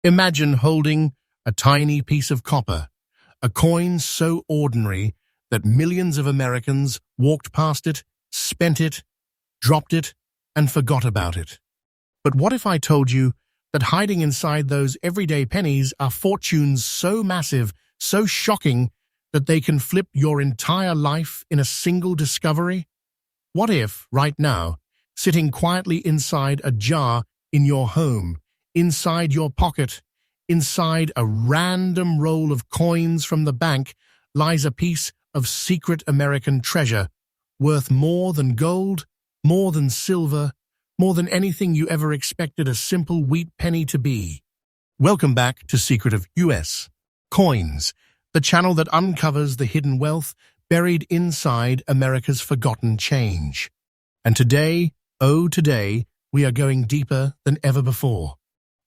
Imagine holding a tiny piece of copper, a coin so ordinary that millions of Americans walked past it, spent it, dropped it, and forgot about it. But what if I told you that hiding inside those everyday pennies are fortunes so massive, so shocking, that they can flip your entire life in a single discovery? What if, right now, sitting quietly inside a jar in your home, inside your pocket, inside a random roll of coins from the bank, lies a piece of secret American treasure, worth more than gold, more than silver, more than anything you ever expected a simple wheat penny to be? Welcome back to Secret of US Coins, the channel that uncovers the hidden wealth buried inside America's forgotten change. And today, oh today, we are going deeper than ever before.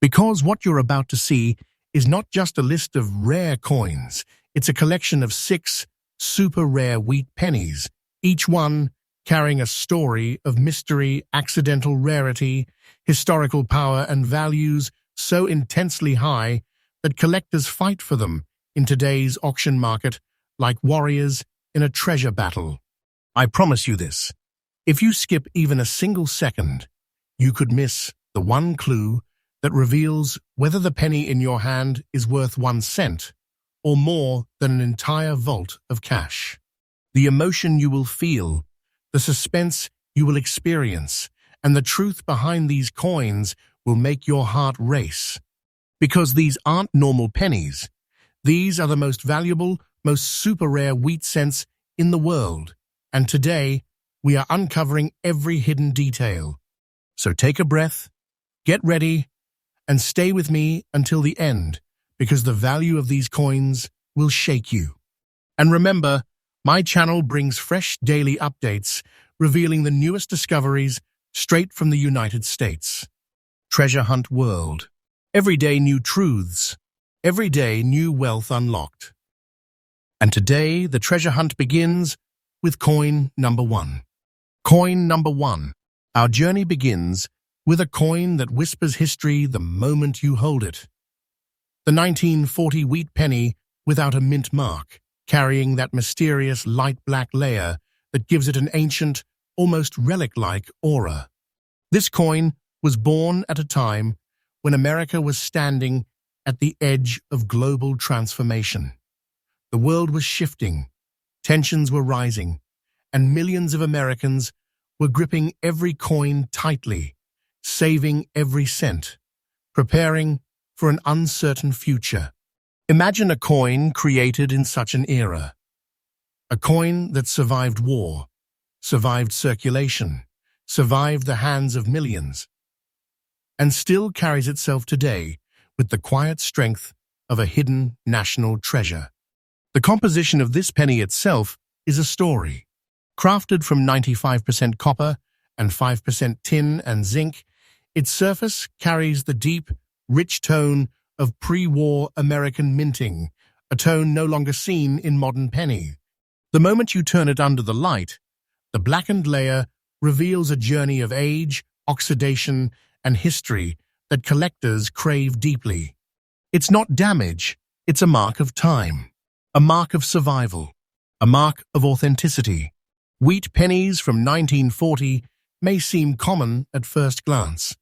Because what you're about to see is not just a list of rare coins, it's a collection of 6 super rare wheat pennies, each one carrying a story of mystery, accidental rarity, historical power, and values so intensely high that collectors fight for them in today's auction market like warriors in a treasure battle. I promise you this: if you skip even a single second, you could miss the one clue that reveals whether the penny in your hand is worth 1 cent or more than an entire vault of cash. The emotion you will feel, the suspense you will experience, and the truth behind these coins will make your heart race. Because these aren't normal pennies. These are the most valuable, most super rare wheat cents in the world. And today, we are uncovering every hidden detail. So take a breath, get ready, and stay with me until the end, because the value of these coins will shake you. And remember, my channel brings fresh daily updates revealing the newest discoveries straight from the United States. Treasure Hunt World. Every day new truths. Every day new wealth unlocked. And today the treasure hunt begins with coin number 1. Coin number 1. Our journey begins with a coin that whispers history the moment you hold it. The 1940 wheat penny without a mint mark, carrying that mysterious light black layer that gives it an ancient, almost relic-like aura. This coin was born at a time when America was standing at the edge of global transformation. The world was shifting, tensions were rising, and millions of Americans were gripping every coin tightly, saving every cent, preparing for an uncertain future. Imagine a coin created in such an era. A coin that survived war, survived circulation, survived the hands of millions, and still carries itself today with the quiet strength of a hidden national treasure. The composition of this penny itself is a story. Crafted from 95% copper and 5% tin and zinc, its surface carries the deep, rich tone of pre-war American minting, a tone no longer seen in modern pennies. The moment you turn it under the light, the blackened layer reveals a journey of age, oxidation, and history that collectors crave deeply. It's not damage, it's a mark of time, a mark of survival, a mark of authenticity. Wheat pennies from 1940 may seem common at first glance,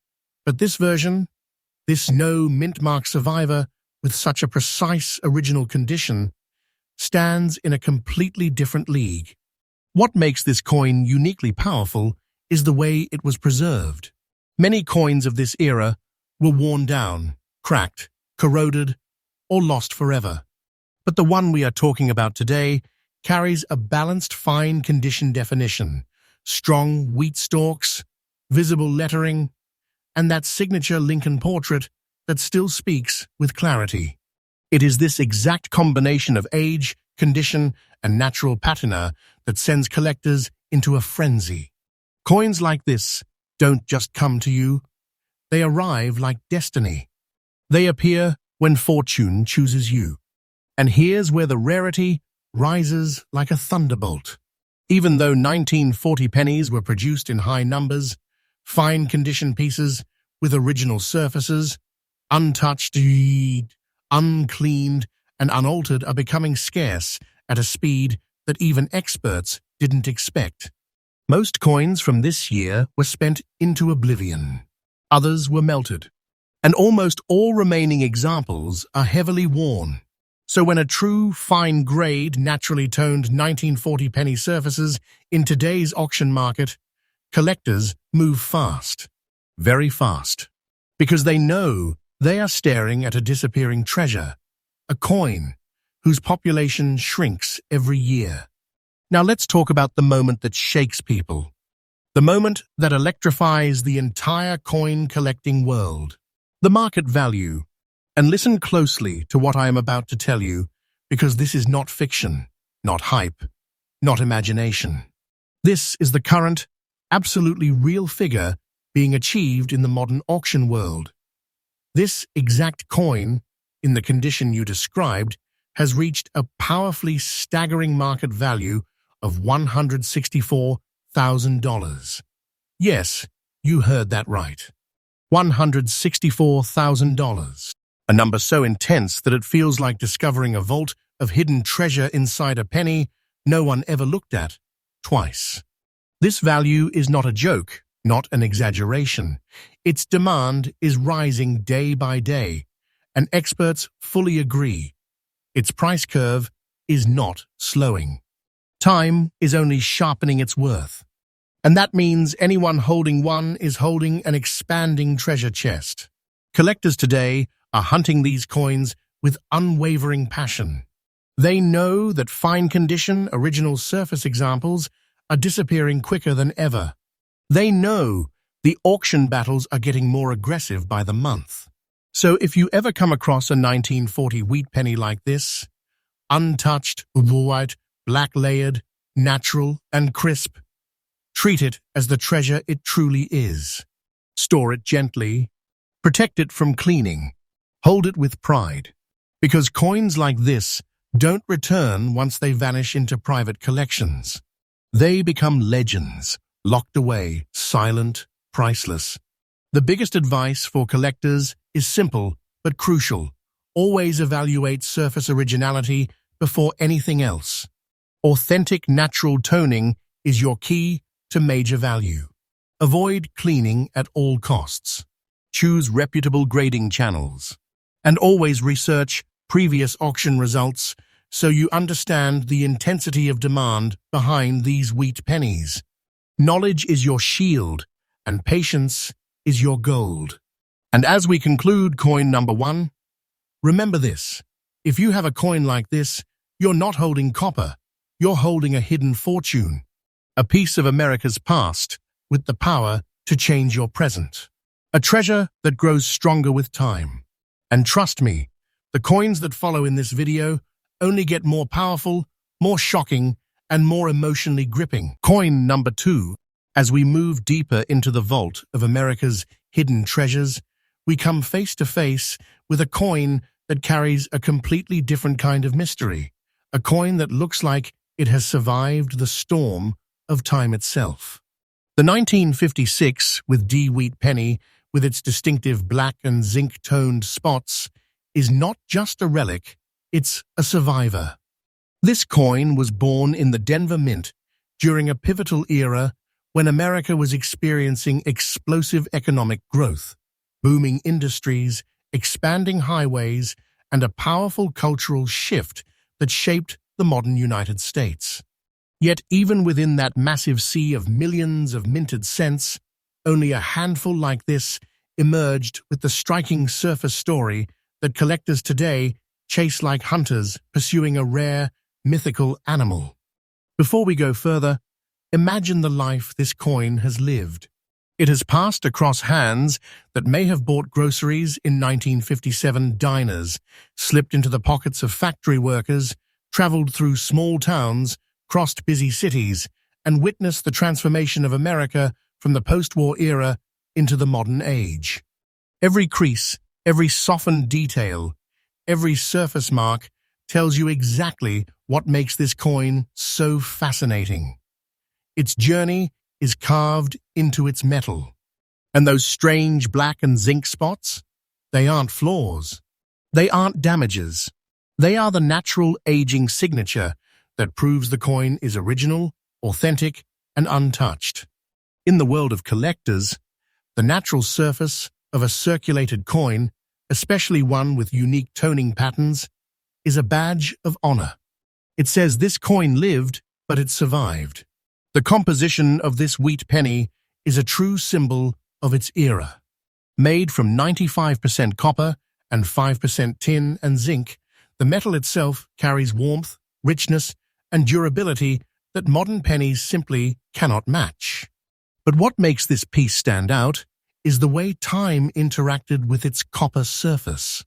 but this version, this no mint mark survivor with such a precise original condition, stands in a completely different league. What makes this coin uniquely powerful is the way it was preserved. Many coins of this era were worn down, cracked, corroded, or lost forever. But the one we are talking about today carries a balanced fine condition definition, strong wheat stalks, visible lettering, and that signature Lincoln portrait that still speaks with clarity. It is this exact combination of age, condition, and natural patina that sends collectors into a frenzy. Coins like this don't just come to you, they arrive like destiny. They appear when fortune chooses you. And here's where the rarity rises like a thunderbolt. Even though 1940 pennies were produced in high numbers, fine condition pieces with original surfaces, untouched, uncleaned, and unaltered, are becoming scarce at a speed that even experts didn't expect. Most coins from this year were spent into oblivion. Others were melted. And almost all remaining examples are heavily worn. So when a true, fine-grade, naturally toned 1940 penny surfaces in today's auction market, collectors move fast, very fast, because they know they are staring at a disappearing treasure, a coin whose population shrinks every year. Now let's talk about the moment that shakes people, the moment that electrifies the entire coin-collecting world, the market value. And listen closely to what I am about to tell you, because this is not fiction, not hype, not imagination. This is the current, absolutely real figure being achieved in the modern auction world. This exact coin, in the condition you described, has reached a powerfully staggering market value of $164,000. Yes, you heard that right. $164,000. A number so intense that it feels like discovering a vault of hidden treasure inside a penny no one ever looked at twice. This value is not a joke, not an exaggeration. Its demand is rising day by day, and experts fully agree. Its price curve is not slowing. Time is only sharpening its worth. And that means anyone holding one is holding an expanding treasure chest. Collectors today are hunting these coins with unwavering passion. They know that fine-condition, original surface examples are disappearing quicker than ever. They know the auction battles are getting more aggressive by the month. So if you ever come across a 1940 wheat penny like this, untouched, white, black-layered, natural, and crisp, treat it as the treasure it truly is. Store it gently. Protect it from cleaning. Hold it with pride, because coins like this don't return once they vanish into private collections. They become legends, locked away, silent, priceless. The biggest advice for collectors is simple but crucial. Always evaluate surface originality before anything else. Authentic natural toning is your key to major value. Avoid cleaning at all costs. Choose reputable grading channels. And always research previous auction results so you understand the intensity of demand behind these wheat pennies. Knowledge is your shield, and patience is your gold. And as we conclude coin number 1, remember this. If you have a coin like this, you're not holding copper. You're holding a hidden fortune, a piece of America's past with the power to change your present. A treasure that grows stronger with time. And trust me, the coins that follow in this video only get more powerful, more shocking, and more emotionally gripping. Coin number 2. As we move deeper into the vault of America's hidden treasures, we come face to face with a coin that carries a completely different kind of mystery. A coin that looks like it has survived the storm of time itself. The 1956 with D wheat penny, with its distinctive black and zinc-toned spots, is not just a relic, it's a survivor. This coin was born in the Denver Mint during a pivotal era when America was experiencing explosive economic growth, booming industries, expanding highways, and a powerful cultural shift that shaped the modern United States. Yet even within that massive sea of millions of minted cents, only a handful like this emerged with the striking surface story that collectors today chase like hunters pursuing a rare, mythical animal. Before we go further, imagine the life this coin has lived. It has passed across hands that may have bought groceries in 1957 diners, slipped into the pockets of factory workers, traveled through small towns, crossed busy cities, and witnessed the transformation of America from the post-war era into the modern age. Every crease, every softened detail, every surface mark tells you exactly what makes this coin so fascinating. Its journey is carved into its metal. And those strange black and zinc spots? They aren't flaws. They aren't damages. They are the natural aging signature that proves the coin is original, authentic, and untouched. In the world of collectors, the natural surface of a circulated coin, especially one with unique toning patterns, is a badge of honor. It says this coin lived, but it survived. The composition of this wheat penny is a true symbol of its era. Made from 95% copper and 5% tin and zinc, the metal itself carries warmth, richness, and durability that modern pennies simply cannot match. But what makes this piece stand out is the way time interacted with its copper surface.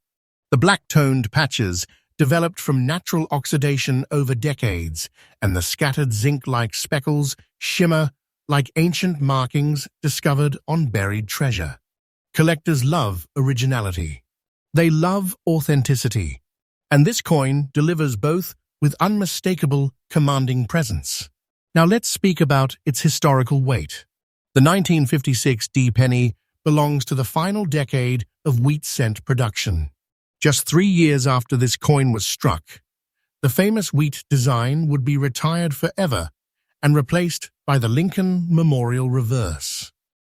The black-toned patches developed from natural oxidation over decades, and the scattered zinc-like speckles shimmer like ancient markings discovered on buried treasure. Collectors love originality. They love authenticity. And this coin delivers both with unmistakable, commanding presence. Now let's speak about its historical weight. The 1956 D penny belongs to the final decade of wheat cent production. Just 3 years after this coin was struck, the famous wheat design would be retired forever and replaced by the Lincoln Memorial reverse.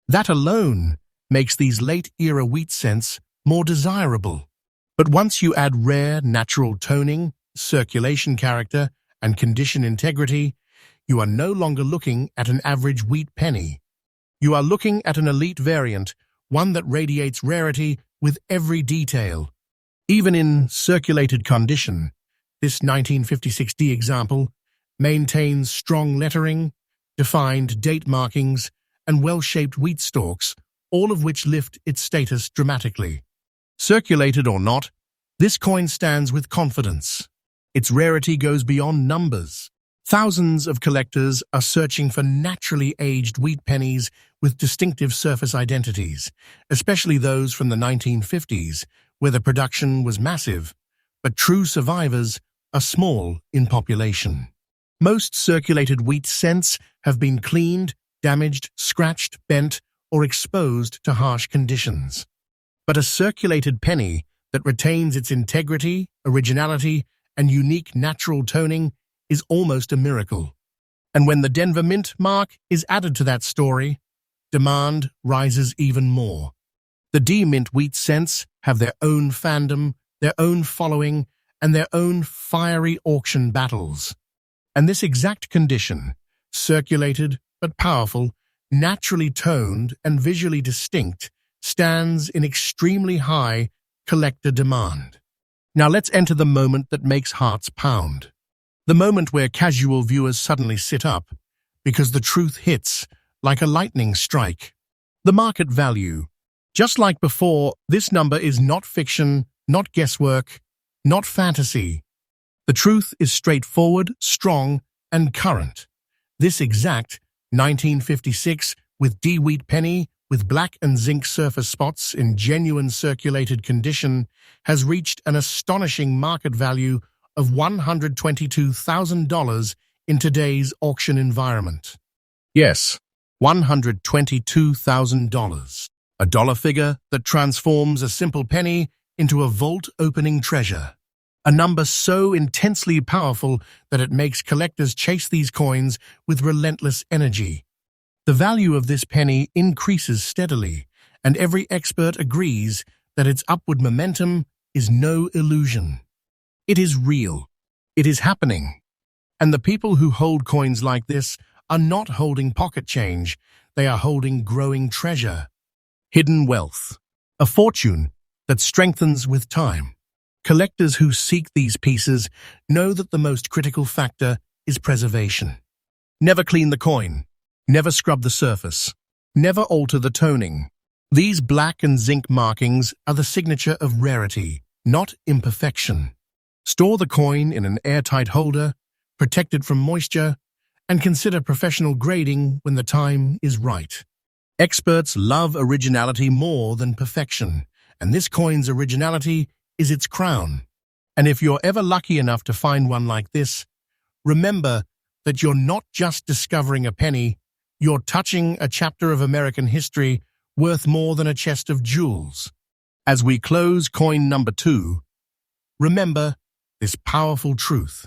That alone makes these late-era wheat cents more desirable. But once you add rare natural toning, circulation character, and condition integrity, you are no longer looking at an average wheat penny. You are looking at an elite variant, one that radiates rarity with every detail. Even in circulated condition, this 1956D example maintains strong lettering, defined date markings, and well-shaped wheat stalks, all of which lift its status dramatically. Circulated or not, this coin stands with confidence. Its rarity goes beyond numbers. Thousands of collectors are searching for naturally aged wheat pennies with distinctive surface identities, especially those from the 1950s, where the production was massive, but true survivors are small in population. Most circulated wheat cents have been cleaned, damaged, scratched, bent, or exposed to harsh conditions. But a circulated penny that retains its integrity, originality, and unique natural toning is almost a miracle. And when the Denver Mint mark is added to that story, demand rises even more. The D-Mint wheat cents have their own fandom, their own following, and their own fiery auction battles. And this exact condition, circulated but powerful, naturally toned and visually distinct, stands in extremely high collector demand. Now let's enter the moment that makes hearts pound. The moment where casual viewers suddenly sit up, because the truth hits like a lightning strike. The market value. Just like before, this number is not fiction, not guesswork, not fantasy. The truth is straightforward, strong, and current. This exact 1956 with D-wheat penny with black and zinc surface spots in genuine circulated condition has reached an astonishing market value of $122,000 in today's auction environment. Yes, $122,000. A dollar figure that transforms a simple penny into a vault-opening treasure. A number so intensely powerful that it makes collectors chase these coins with relentless energy. The value of this penny increases steadily, and every expert agrees that its upward momentum is no illusion. It is real. It is happening. And the people who hold coins like this are not holding pocket change. They are holding growing treasure. Hidden wealth. A fortune that strengthens with time. Collectors who seek these pieces know that the most critical factor is preservation. Never clean the coin. Never scrub the surface. Never alter the toning. These black and zinc markings are the signature of rarity, not imperfection. Store the coin in an airtight holder, protect it from moisture, and consider professional grading when the time is right. Experts love originality more than perfection, and this coin's originality is its crown. And if you're ever lucky enough to find one like this, remember that you're not just discovering a penny, you're touching a chapter of American history worth more than a chest of jewels. As we close coin number 2, remember this powerful truth.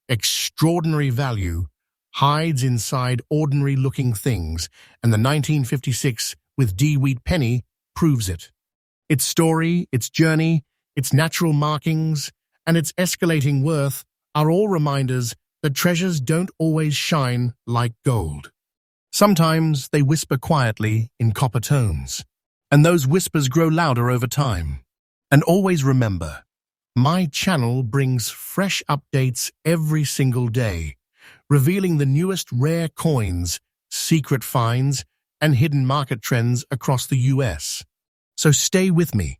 Extraordinary value hides inside ordinary-looking things, and the 1956 with D. Wheat penny proves it. Its story, its journey, its natural markings, and its escalating worth are all reminders that treasures don't always shine like gold. Sometimes they whisper quietly in copper tones, and those whispers grow louder over time. And always remember, my channel brings fresh updates every single day, revealing the newest rare coins, secret finds, and hidden market trends across the US. So stay with me.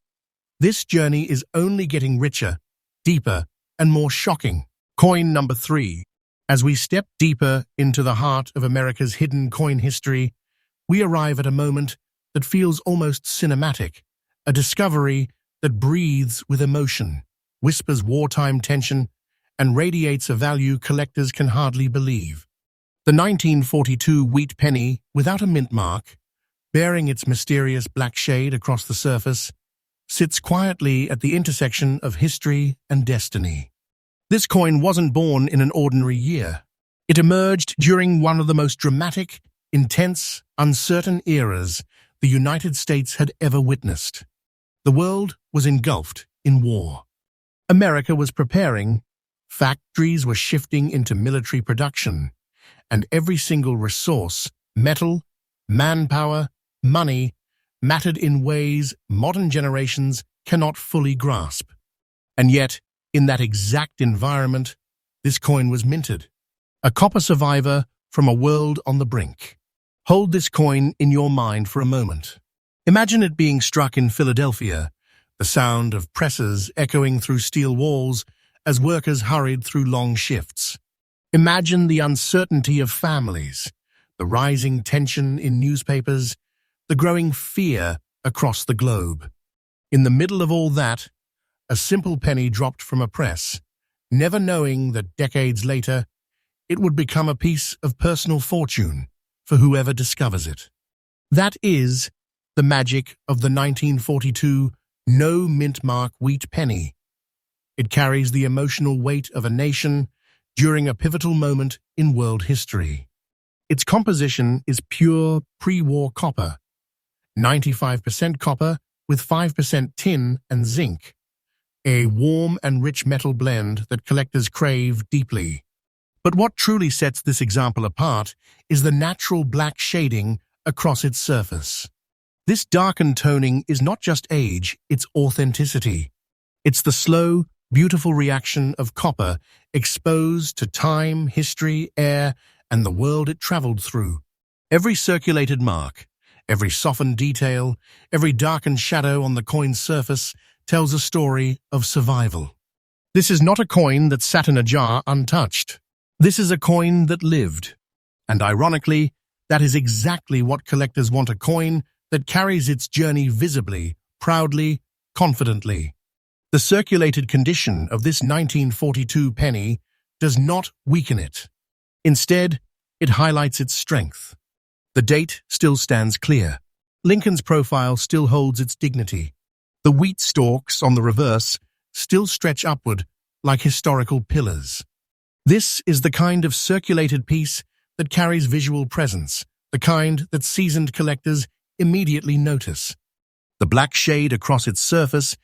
This journey is only getting richer, deeper, and more shocking. Coin number 3. As we step deeper into the heart of America's hidden coin history, we arrive at a moment that feels almost cinematic, a discovery that breathes with emotion, whispers wartime tension, and radiates a value collectors can hardly believe. The 1942 wheat penny, without a mint mark, bearing its mysterious black shade across the surface, sits quietly at the intersection of history and destiny. This coin wasn't born in an ordinary year. It emerged during one of the most dramatic, intense, uncertain eras the United States had ever witnessed. The world was engulfed in war. America was preparing, factories were shifting into military production, and every single resource, metal, manpower, money, mattered in ways modern generations cannot fully grasp. And yet, in that exact environment, this coin was minted. A copper survivor from a world on the brink. Hold this coin in your mind for a moment. Imagine it being struck in Philadelphia, the sound of presses echoing through steel walls as workers hurried through long shifts. Imagine the uncertainty of families, the rising tension in newspapers, the growing fear across the globe. In the middle of all that, a simple penny dropped from a press, never knowing that decades later, it would become a piece of personal fortune for whoever discovers it. That is the magic of the 1942 no mint mark wheat penny. It carries the emotional weight of a nation during a pivotal moment in world history. Its composition is pure pre-war copper, 95% copper with 5% tin and zinc, a warm and rich metal blend that collectors crave deeply. But what truly sets this example apart is the natural black shading across its surface. This darkened toning is not just age, it's authenticity. It's the slow, beautiful reaction of copper exposed to time, history, air, and the world it traveled through. Every circulated mark, every softened detail, every darkened shadow on the coin's surface tells a story of survival. This is not a coin that sat in a jar untouched. This is a coin that lived. And ironically, that is exactly what collectors want: a coin that carries its journey visibly, proudly, confidently. The circulated condition of this 1942 penny does not weaken it. Instead, it highlights its strength. The date still stands clear. Lincoln's profile still holds its dignity. The wheat stalks on the reverse still stretch upward like historical pillars. This is the kind of circulated piece that carries visual presence, the kind that seasoned collectors immediately notice. The black shade across its surface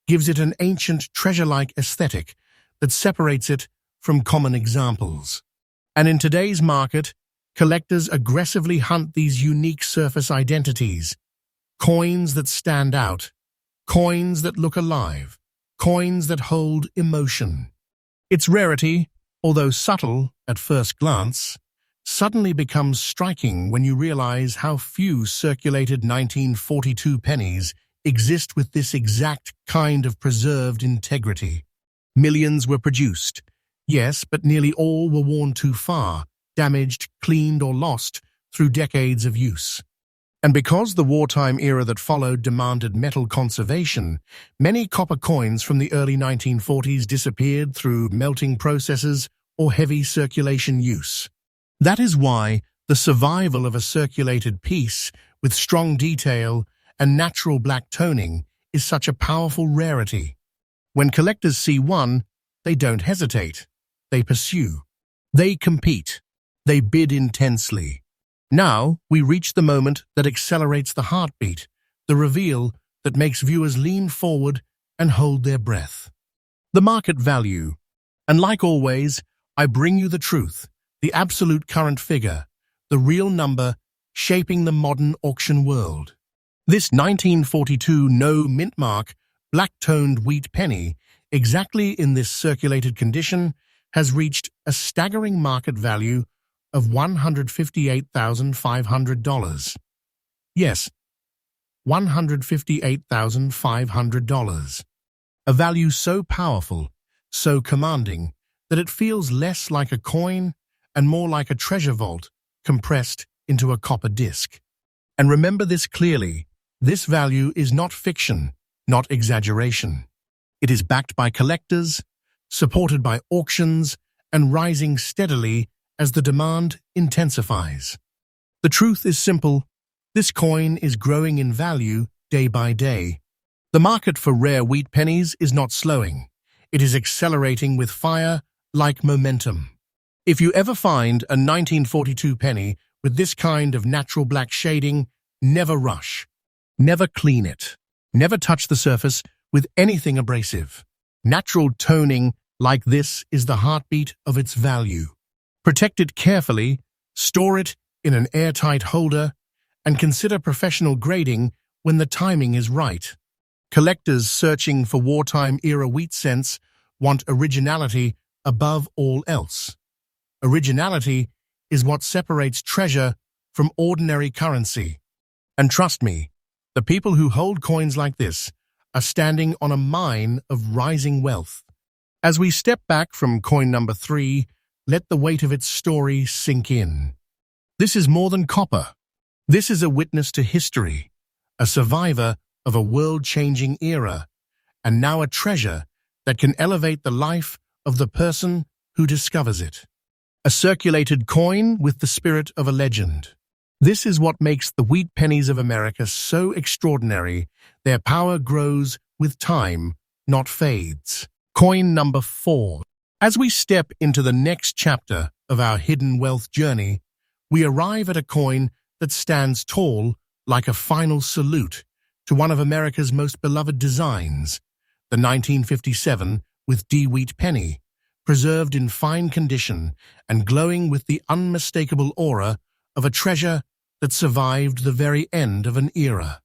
gives it an ancient treasure-like aesthetic that separates it from common examples. And in today's market, collectors aggressively hunt these unique surface identities, coins that stand out, coins that look alive, coins that hold emotion. Its rarity, although subtle at first glance, suddenly becomes striking when you realize how few circulated 1942 pennies exist with this exact kind of preserved integrity. Millions were produced, yes, but nearly all were worn too far, damaged, cleaned, or lost through decades of use. And because the wartime era that followed demanded metal conservation, many copper coins from the early 1940s disappeared through melting processes or heavy circulation use. That is why the survival of a circulated piece with strong detail and natural black toning is such a powerful rarity. When collectors see one, they don't hesitate. They pursue. They compete. They bid intensely. Now we reach the moment that accelerates the heartbeat, the reveal that makes viewers lean forward and hold their breath. The market value. And like always, I bring you the truth, the absolute current figure, the real number shaping the modern auction world. This 1942 no mint mark, black-toned wheat penny, exactly in this circulated condition, has reached a staggering market value of $158,500. Yes, $158,500. A value so powerful, so commanding, that it feels less like a coin and more like a treasure vault compressed into a copper disc. And remember this clearly, this value is not fiction, not exaggeration. It is backed by collectors, supported by auctions, and rising steadily as the demand intensifies. The truth is simple. This coin is growing in value day by day. The market for rare wheat pennies is not slowing. It is accelerating with fire like momentum. If you ever find a 1942 penny with this kind of natural black shading, never rush. Never clean it. Never touch the surface with anything abrasive. Natural toning like this is the heartbeat of its value. Protect it carefully, store it in an airtight holder, and consider professional grading when the timing is right. Collectors searching for wartime-era wheat cents want originality above all else. Originality is what separates treasure from ordinary currency. And trust me, the people who hold coins like this are standing on a mine of rising wealth. As we step back from coin number 3, let the weight of its story sink in. This is more than copper. This is a witness to history, a survivor of a world-changing era, and now a treasure that can elevate the life of the person who discovers it. A circulated coin with the spirit of a legend. This is what makes the wheat pennies of America so extraordinary. Their power grows with time, not fades. Coin number 4. As we step into the next chapter of our hidden wealth journey, we arrive at a coin that stands tall like a final salute to one of America's most beloved designs, the 1957 with D wheat penny, preserved in fine condition and glowing with the unmistakable aura of a treasure that survived the very end of an era.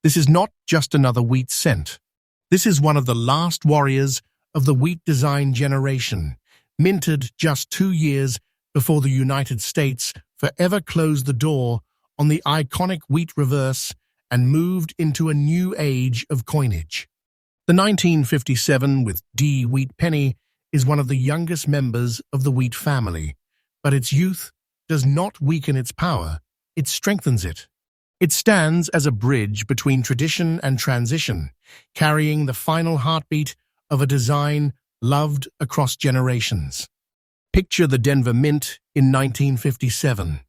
This is not just another wheat cent. This is one of the last warriors of the wheat design generation, minted just 2 years before the United States forever closed the door on the iconic wheat reverse and moved into a new age of coinage. The 1957 with D wheat penny is one of the youngest members of the wheat family, but its youth does not weaken its power, it strengthens it. It stands as a bridge between tradition and transition, carrying the final heartbeat of a design loved across generations. Picture the Denver Mint in 1957.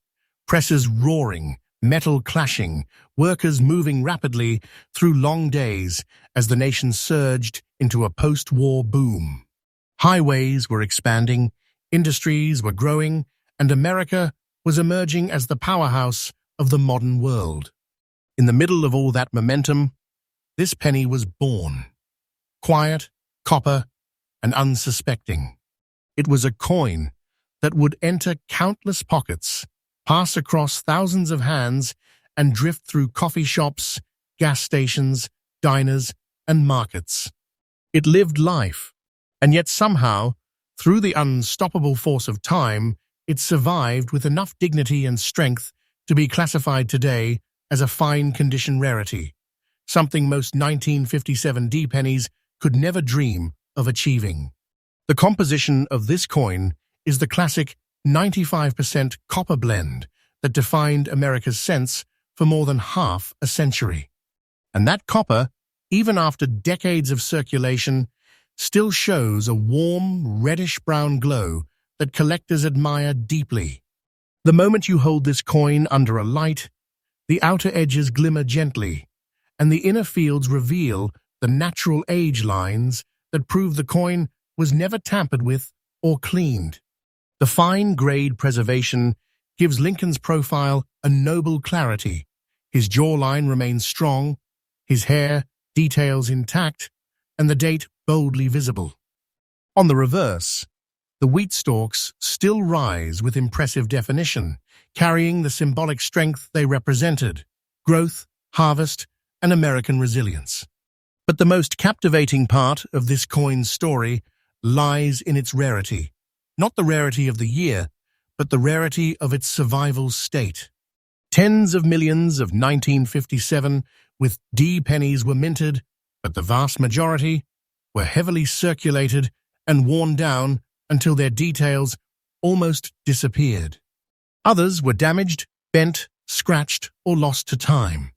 Presses roaring, metal clashing, workers moving rapidly through long days as the nation surged into a post-war boom. Highways were expanding, industries were growing, and America was emerging as the powerhouse of the modern world. In the middle of all that momentum, this penny was born. Quiet, copper, and unsuspecting. It was a coin that would enter countless pockets, pass across thousands of hands, and drift through coffee shops, gas stations, diners, and markets. It lived life, and yet somehow, through the unstoppable force of time, it survived with enough dignity and strength to be classified today as a fine-condition rarity, something most 1957 D pennies could never dream of achieving. The composition of this coin is the classic 95% copper blend that defined America's cents for more than half a century. And that copper, even after decades of circulation, still shows a warm, reddish-brown glow that collectors admire deeply. The moment you hold this coin under a light, the outer edges glimmer gently, and the inner fields reveal the natural age lines that prove the coin was never tampered with or cleaned. The fine-grade preservation gives Lincoln's profile a noble clarity. His jawline remains strong, his hair details intact, and the date boldly visible. On the reverse, the wheat stalks still rise with impressive definition, carrying the symbolic strength they represented: growth, harvest, and American resilience. But the most captivating part of this coin's story lies in its rarity. Not the rarity of the year, but the rarity of its survival state. Tens of millions of 1957 with D pennies were minted, but the vast majority were heavily circulated and worn down until their details almost disappeared. Others were damaged, bent, scratched, or lost to time.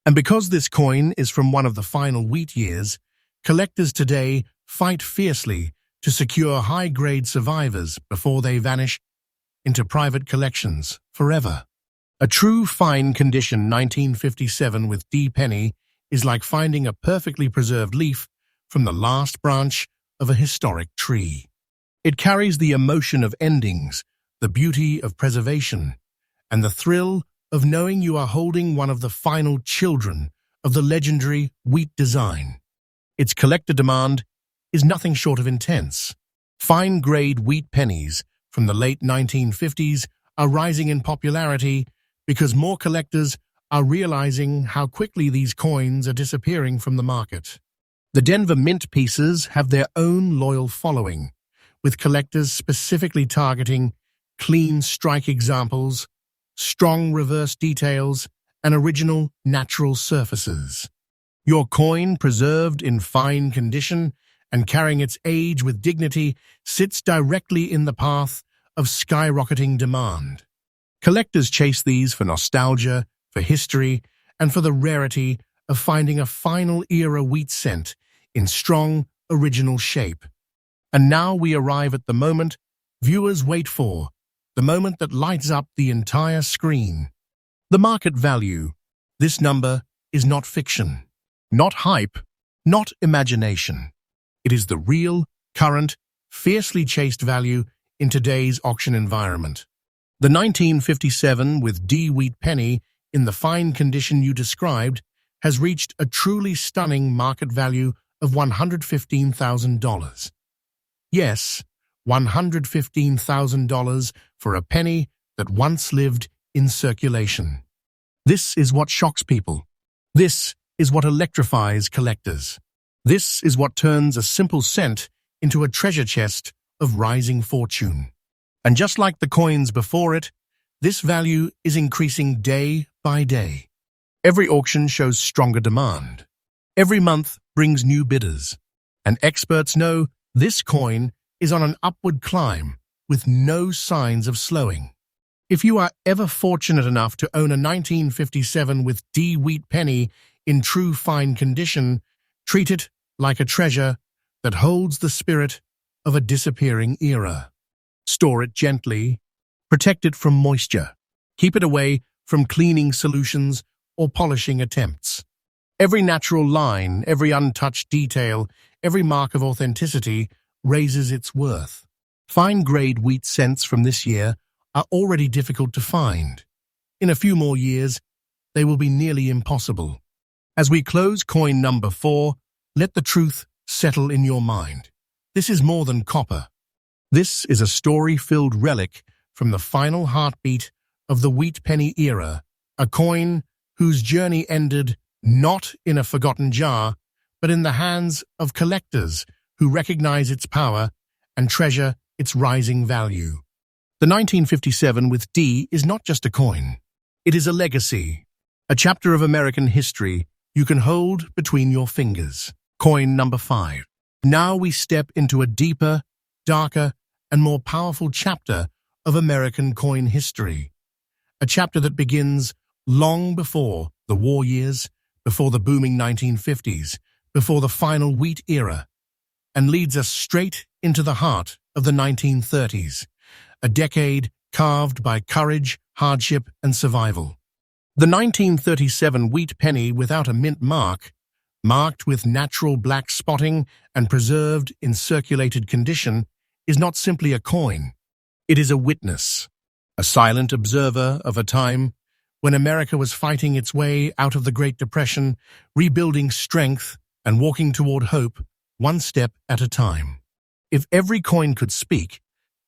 And because this coin is from one of the final wheat years, collectors today fight fiercely to secure high-grade survivors before they vanish into private collections forever. A true fine condition 1957 with D penny is like finding a perfectly preserved leaf from the last branch of a historic tree. It carries the emotion of endings, the beauty of preservation, and the thrill of knowing you are holding one of the final children of the legendary wheat design. Its collector demand is nothing short of intense. Fine-grade wheat pennies from the late 1950s are rising in popularity because more collectors are realizing how quickly these coins are disappearing from the market. The Denver Mint pieces have their own loyal following, with collectors specifically targeting clean strike examples, strong reverse details, and original natural surfaces. Your coin, preserved in fine condition and carrying its age with dignity, sits directly in the path of skyrocketing demand. Collectors chase these for nostalgia, for history, and for the rarity of finding a final era wheat cent in strong, original shape. And now we arrive at the moment viewers wait for, the moment that lights up the entire screen. The market value. This number is not fiction, not hype, not imagination. It is the real, current, fiercely chased value in today's auction environment. The 1957 with D wheat penny in the fine condition you described has reached a truly stunning market value of $115,000. Yes, $115,000 for a penny that once lived in circulation. This is what shocks people. This is what electrifies collectors. This is what turns a simple cent into a treasure chest of rising fortune. And just like the coins before it, this value is increasing day by day. Every auction shows stronger demand. Every month brings new bidders. And experts know this coin is on an upward climb with no signs of slowing. If you are ever fortunate enough to own a 1957 with D wheat penny in true fine condition, treat it like a treasure that holds the spirit of a disappearing era. Store it gently, protect it from moisture, keep it away from cleaning solutions or polishing attempts. Every natural line, every untouched detail, every mark of authenticity raises its worth. Fine-grade wheat cents from this year are already difficult to find. In a few more years, they will be nearly impossible. As we close coin number 4, let the truth settle in your mind. This is more than copper. This is a story-filled relic from the final heartbeat of the wheat penny era, a coin whose journey ended not in a forgotten jar, but in the hands of collectors who recognize its power and treasure its rising value. The 1957 with D is not just a coin. It is a legacy, a chapter of American history you can hold between your fingers. Coin number 5. Now we step into a deeper, darker, and more powerful chapter of American coin history. A chapter that begins long before the war years, before the booming 1950s, before the final wheat era, and leads us straight into the heart of the 1930s, a decade carved by courage, hardship, and survival. The 1937 wheat penny without a mint mark, marked with natural black spotting and preserved in circulated condition, is not simply a coin. It is a witness, a silent observer of a time when America was fighting its way out of the Great Depression, rebuilding strength and walking toward hope, one step at a time. If every coin could speak,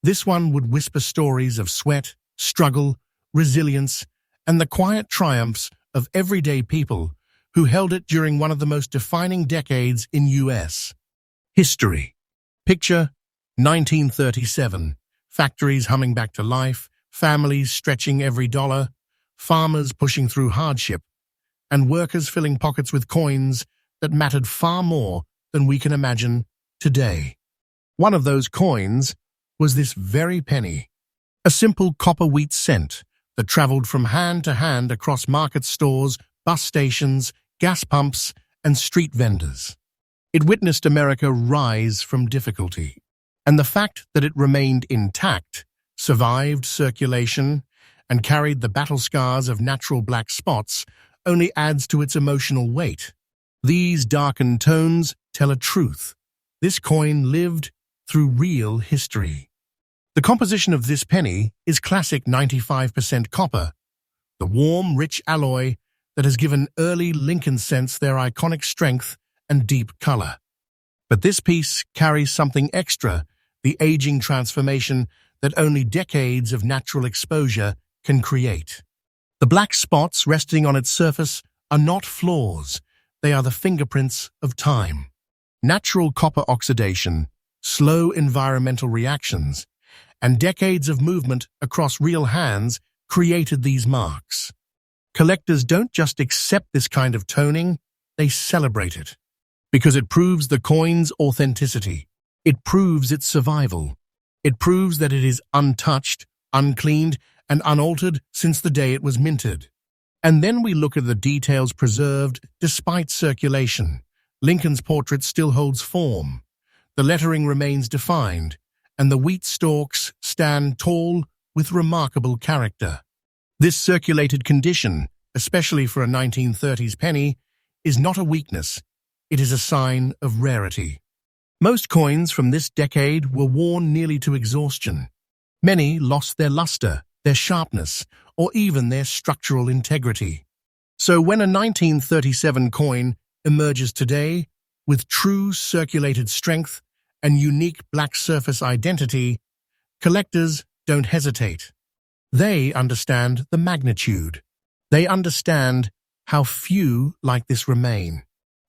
this one would whisper stories of sweat, struggle, resilience, and the quiet triumphs of everyday people who held it during one of the most defining decades in U.S. history. Picture 1937, factories humming back to life, families stretching every dollar, farmers pushing through hardship, and workers filling pockets with coins that mattered far more than we can imagine today. One of those coins was this very penny, a simple copper wheat cent that traveled from hand to hand across market stores, bus stations, gas pumps, and street vendors. It witnessed America rise from difficulty, and the fact that it remained intact, survived circulation, and carried the battle scars of natural black spots only adds to its emotional weight. These darkened tones tell a truth. This coin lived through real history. The composition of this penny is classic 95% copper, the warm, rich alloy that has given early Lincoln cents their iconic strength and deep color. But this piece carries something extra, the aging transformation that only decades of natural exposure can create. The black spots resting on its surface are not flaws, they are the fingerprints of time. Natural copper oxidation, slow environmental reactions, and decades of movement across real hands created these marks. Collectors don't just accept this kind of toning, they celebrate it. Because it proves the coin's authenticity. It proves its survival. It proves that it is untouched, uncleaned, and unaltered since the day it was minted. And then we look at the details preserved despite circulation. Lincoln's portrait still holds form. The lettering remains defined, and the wheat stalks stand tall with remarkable character. This circulated condition, especially for a 1930s penny, is not a weakness. It is a sign of rarity. Most coins from this decade were worn nearly to exhaustion. Many lost their luster, their sharpness, or even their structural integrity. So when a 1937 coin emerges today with true circulated strength and unique black surface identity, collectors don't hesitate. They understand the magnitude. They understand how few like this remain.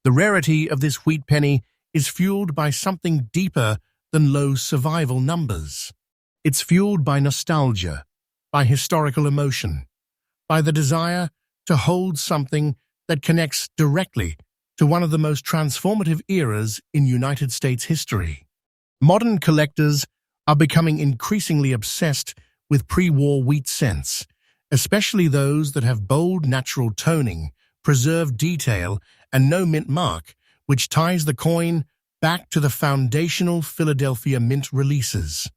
The rarity of this wheat penny is fueled by something deeper than low survival numbers. It's fueled by nostalgia, by historical emotion, by the desire to hold something that connects directly to one of the most transformative eras in United States history. Modern collectors are becoming increasingly obsessed with pre-war wheat cents, especially those that have bold natural toning, preserved detail, and no mint mark, which ties the coin back to the foundational Philadelphia mint releases.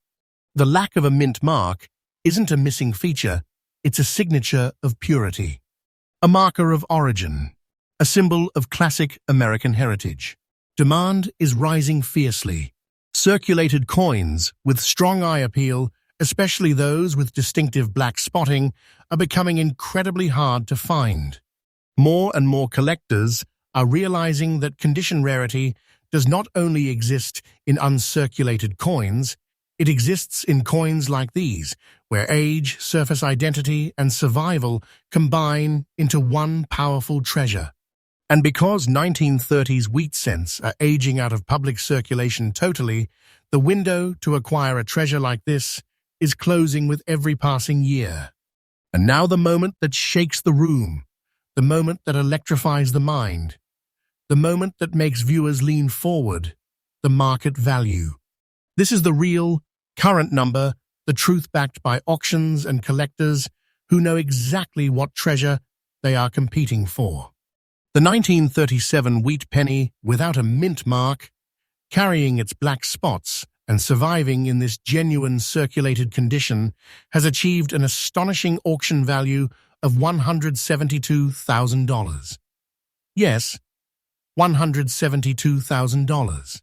The lack of a mint mark isn't a missing feature, it's a signature of purity, a marker of origin, a symbol of classic American heritage. Demand is rising fiercely. Circulated coins with strong eye appeal, especially those with distinctive black spotting, are becoming incredibly hard to find. More and more collectors are realizing that condition rarity does not only exist in uncirculated coins, it exists in coins like these, where age, surface identity, and survival combine into one powerful treasure. And because 1930s wheat cents are aging out of public circulation totally, the window to acquire a treasure like this is closing with every passing year. And now the moment that shakes the room, the moment that electrifies the mind, the moment that makes viewers lean forward, the market value. This is the real, current number, the truth backed by auctions and collectors who know exactly what treasure they are competing for. The 1937 wheat penny without a mint mark, carrying its black spots and surviving in this genuine circulated condition, has achieved an astonishing auction value of $172,000. Yes, $172,000.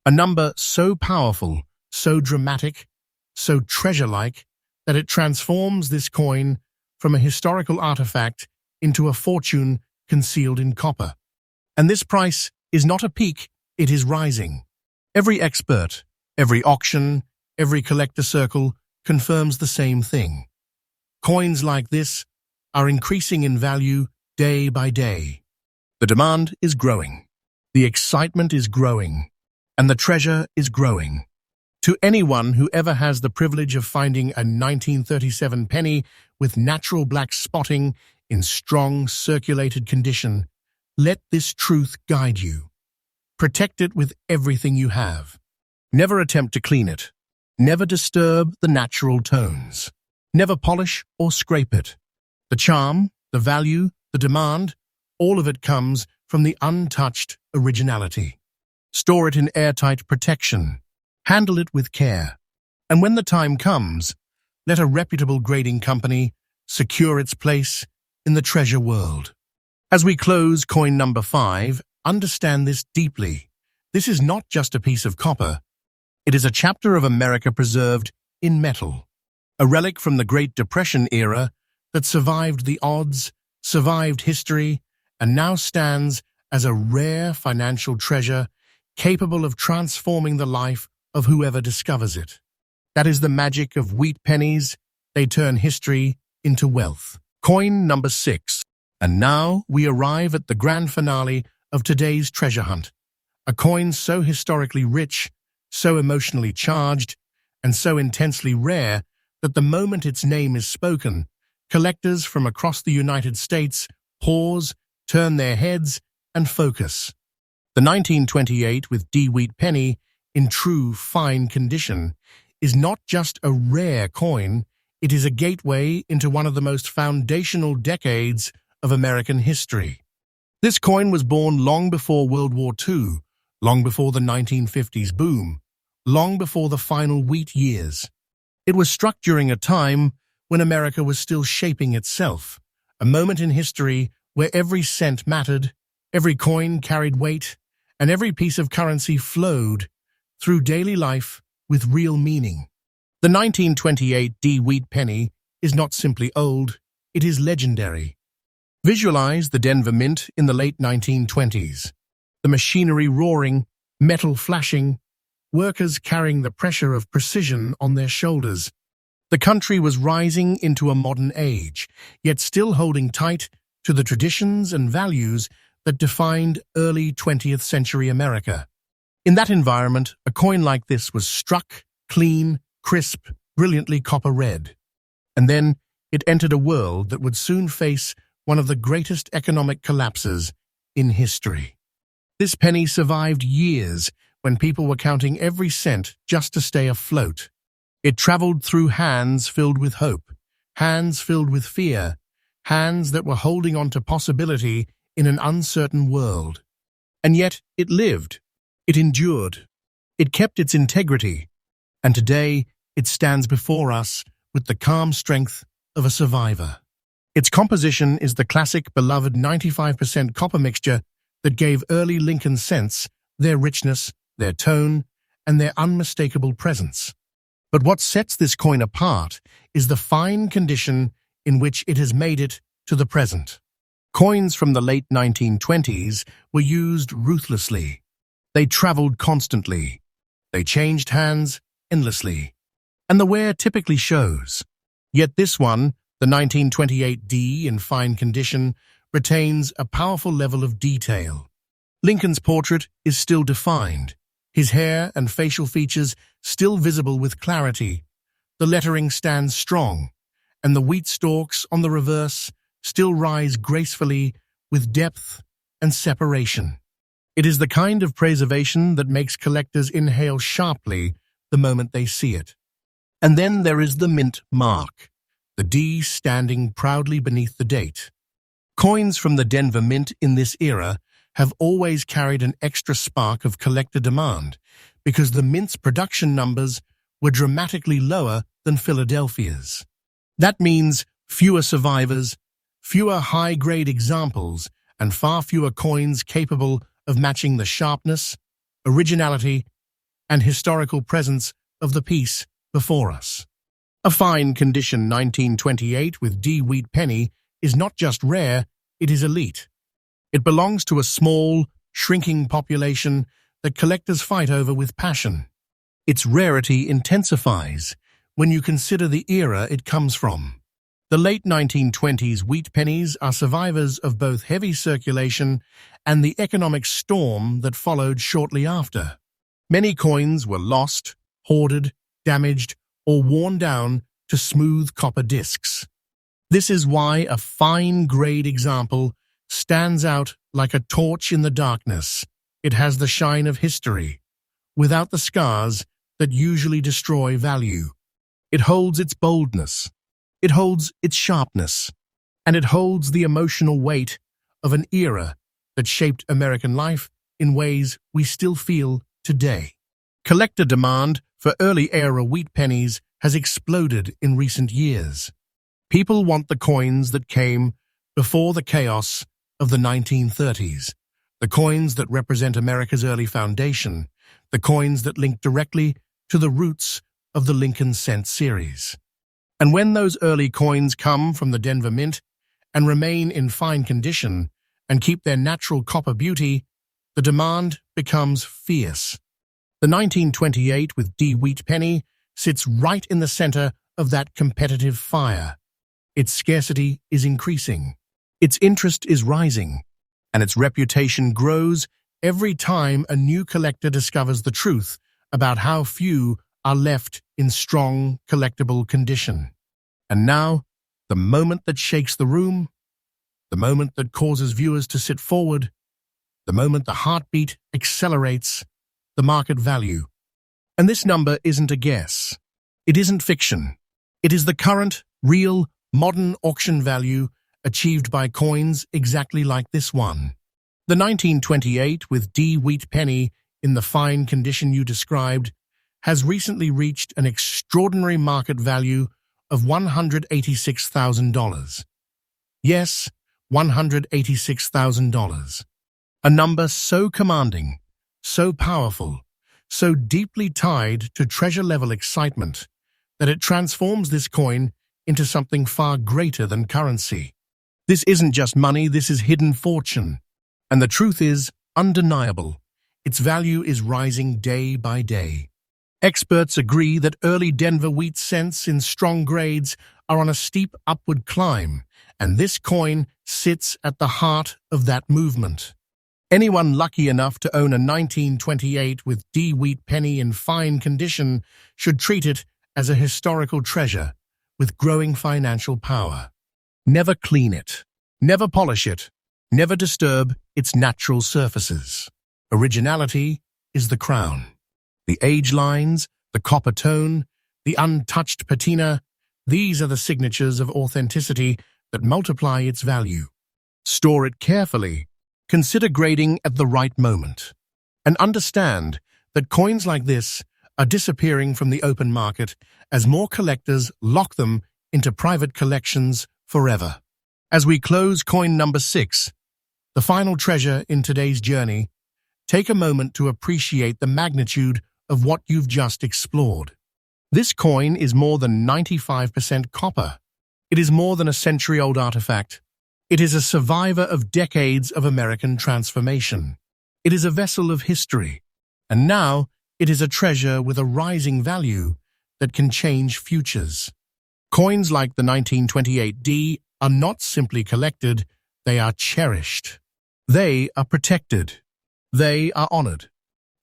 A number so powerful, so dramatic, so treasure-like, that it transforms this coin from a historical artifact into a fortune concealed in copper. And this price is not a peak, it is rising. Every expert, every auction, every collector circle confirms the same thing. Coins like this are increasing in value day by day. The demand is growing, the excitement is growing, and the treasure is growing. To anyone who ever has the privilege of finding a 1937 penny with natural black spotting in strong circulated condition, let this truth guide you. Protect it with everything you have. Never attempt to clean it. Never disturb the natural tones. Never polish or scrape it. The charm, the value, the demand, all of it comes from the untouched originality. Store it in airtight protection. Handle it with care. And when the time comes, let a reputable grading company secure its place in the treasure world. As we close coin number 5, understand this deeply. This is not just a piece of copper. It is a chapter of America preserved in metal. A relic from the Great Depression era that survived the odds, survived history, and now stands as a rare financial treasure capable of transforming the life of whoever discovers it. That is the magic of wheat pennies. They turn history into wealth. Coin number 6. And now we arrive at the grand finale of today's treasure hunt. A coin so historically rich, so emotionally charged, and so intensely rare that the moment its name is spoken, collectors from across the United States pause, turn their heads, and focus. The 1928 with D wheat penny, in true fine condition, is not just a rare coin, it is a gateway into one of the most foundational decades of American history. This coin was born long before World War II, long before the 1950s boom, long before the final wheat years. It was struck during a time when America was still shaping itself, a moment in history where every cent mattered, every coin carried weight, and every piece of currency flowed through daily life with real meaning. The 1928 D wheat penny is not simply old, it is legendary. Visualize the Denver Mint in the late 1920s. The machinery roaring, metal flashing, workers carrying the pressure of precision on their shoulders. The country was rising into a modern age, yet still holding tight to the traditions and values that defined early 20th century America. In that environment, a coin like this was struck, clean, crisp, brilliantly copper red. And then it entered a world that would soon face one of the greatest economic collapses in history. This penny survived years when people were counting every cent just to stay afloat. It traveled through hands filled with hope, hands filled with fear, hands that were holding on to possibility in an uncertain world. And yet it lived, it endured, it kept its integrity, and today it stands before us with the calm strength of a survivor. Its composition is the classic, beloved 95% copper mixture that gave early Lincoln cents their richness, their tone, and their unmistakable presence. But what sets this coin apart is the fine condition in which it has made it to the present. Coins from the late 1920s were used ruthlessly. They traveled constantly. They changed hands endlessly. And the wear typically shows. Yet this one, the 1928D in fine condition, retains a powerful level of detail. Lincoln's portrait is still defined, his hair and facial features still visible with clarity. The lettering stands strong, and the wheat stalks on the reverse still rise gracefully with depth and separation. It is the kind of preservation that makes collectors inhale sharply the moment they see it. And then there is the mint mark, the D standing proudly beneath the date. Coins from the Denver Mint in this era have always carried an extra spark of collector demand because the mint's production numbers were dramatically lower than Philadelphia's. That means fewer survivors fewer high-grade examples, and far fewer coins capable of matching the sharpness, originality, and historical presence of the piece before us. A fine condition 1928 with D. Wheat penny is not just rare, it is elite. It belongs to a small, shrinking population that collectors fight over with passion. Its rarity intensifies when you consider the era it comes from. The late 1920s wheat pennies are survivors of both heavy circulation and the economic storm that followed shortly after. Many coins were lost, hoarded, damaged, or worn down to smooth copper discs. This is why a fine-grade example stands out like a torch in the darkness. It has the shine of history, without the scars that usually destroy value. It holds its boldness, it holds its sharpness, and it holds the emotional weight of an era that shaped American life in ways we still feel today. Collector demand for early-era wheat pennies has exploded in recent years. People want the coins that came before the chaos of the 1930s, the coins that represent America's early foundation, the coins that link directly to the roots of the Lincoln Cent series. And when those early coins come from the Denver Mint and remain in fine condition and keep their natural copper beauty, the demand becomes fierce. The 1928 with D. Wheat penny sits right in the center of that competitive fire. Its scarcity is increasing, its interest is rising, and its reputation grows every time a new collector discovers the truth about how few are left in strong, collectible condition. And now, the moment that shakes the room, the moment that causes viewers to sit forward, the moment the heartbeat accelerates, the market value. And this number isn't a guess. It isn't fiction. It is the current, real, modern auction value achieved by coins exactly like this one. The 1928 with D. Wheat penny in the fine condition you described has recently reached an extraordinary market value of $186,000. Yes, $186,000. A number so commanding, so powerful, so deeply tied to treasure-level excitement that it transforms this coin into something far greater than currency. This isn't just money, this is hidden fortune. And the truth is undeniable. Its value is rising day by day. Experts agree that early Denver wheat cents in strong grades are on a steep upward climb, and this coin sits at the heart of that movement. Anyone lucky enough to own a 1928 with D. Wheat penny in fine condition should treat it as a historical treasure with growing financial power. Never clean it, never polish it, never disturb its natural surfaces. Originality is the crown. The age lines, the copper tone, the untouched patina, these are the signatures of authenticity that multiply its value. Store it carefully, consider grading at the right moment, and understand that coins like this are disappearing from the open market as more collectors lock them into private collections forever. As we close coin number 6, the final treasure in today's journey, take a moment to appreciate the magnitude of what you've just explored. This coin is more than 95% copper. It is more than a century-old artifact. It is a survivor of decades of American transformation. It is a vessel of history. And now, it is a treasure with a rising value that can change futures. Coins like the 1928D are not simply collected, they are cherished. They are protected. They are honored.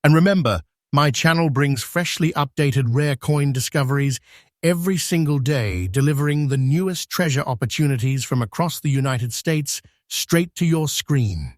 And remember, my channel brings freshly updated rare coin discoveries every single day, delivering the newest treasure opportunities from across the United States straight to your screen.